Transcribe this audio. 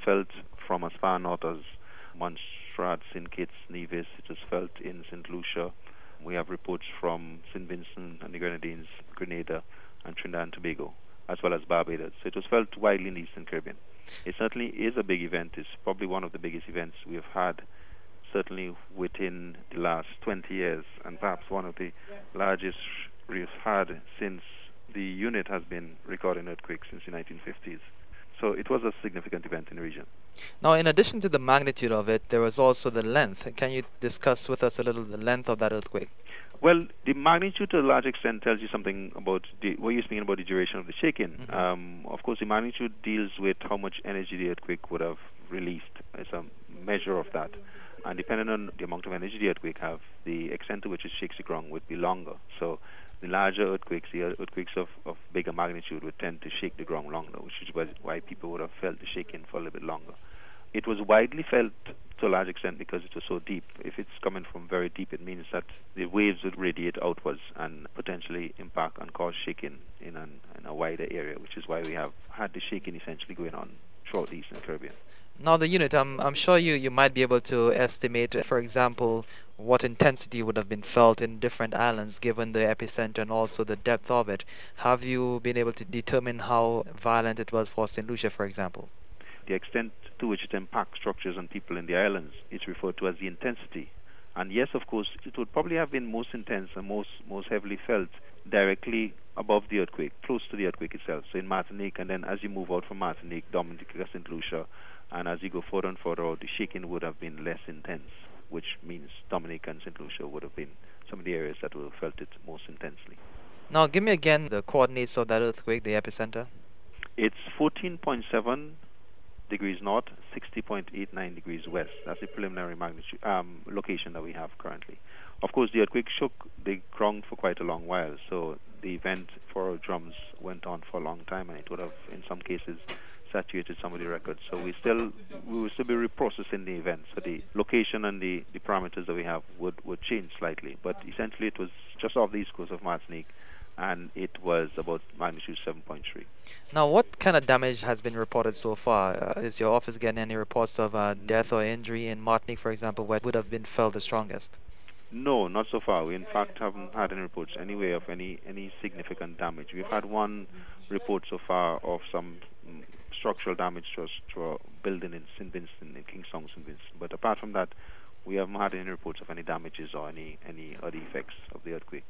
felt from as far north as Montserrat, St. Kitts, Nevis. It was felt in St. Lucia. We have reports from St. Vincent and the Grenadines, Grenada, and Trinidad and Tobago, as well as Barbados. So it was felt widely in the Eastern Caribbean. It certainly is a big event. It's probably one of the biggest events we have had, certainly within the last 20 years, and perhaps one of the largest we've had since the unit has been recording earthquakes since the 1950s. So it was a significant event in the region. Now, in addition to the magnitude of it, there was also the length. Can you discuss with us a little the length of that earthquake? Well, the magnitude to a large extent tells you something about what you're speaking about, the duration of the shaking. Of course, the magnitude deals with how much energy the earthquake would have released. It's a measure of that. And depending on the amount of energy the earthquake have, the extent to which it shakes the ground would be longer. So the larger earthquakes, the earthquakes of bigger magnitude would tend to shake the ground longer, which is why people would have felt the shaking for a little bit longer. It was widely felt to a large extent because it was so deep. If it's coming from very deep, it means that the waves would radiate outwards and potentially impact and cause shaking in a wider area, which is why we have had the shaking essentially going on throughout the Eastern Caribbean. Now, the unit, I'm sure you might be able to estimate, for example, what intensity would have been felt in different islands given the epicenter and also the depth of it. Have you been able to determine how violent it was for St. Lucia, for example? The extent to which it impacts structures and people in the islands is referred to as the intensity. And yes, of course, it would probably have been most intense and most heavily felt directly above the earthquake, close to the earthquake itself. So in Martinique, and then as you move out from Martinique, Dominica, St. Lucia, and as you go further and further out, the shaking would have been less intense, which means Dominica and St. Lucia would have been some of the areas that would have felt it most intensely. Now, give me again the coordinates of that earthquake, the epicenter. It's 14.7 degrees north, 60.89 degrees west. That's the preliminary magnitude location that we have currently. Of course, the earthquake shook the ground for quite a long while, so the event for our drums went on for a long time, and it would have, in some cases, saturated some of the records. So we will still be reprocessing the event. So the location and the parameters that we have would change slightly, but essentially it was just off the east coast of Martinique, and it was about magnitude 7.3. Now, what kind of damage has been reported so far? Is your office getting any reports of death or injury in Martinique, for example, where it would have been felt the strongest? No, not so far. We, in fact, haven't had any reports anyway of any significant damage. We've had one report so far of some structural damage to a building in St. Vincent, in Kingston, St. Vincent. But apart from that, we haven't had any reports of any damages or any other effects of the earthquake.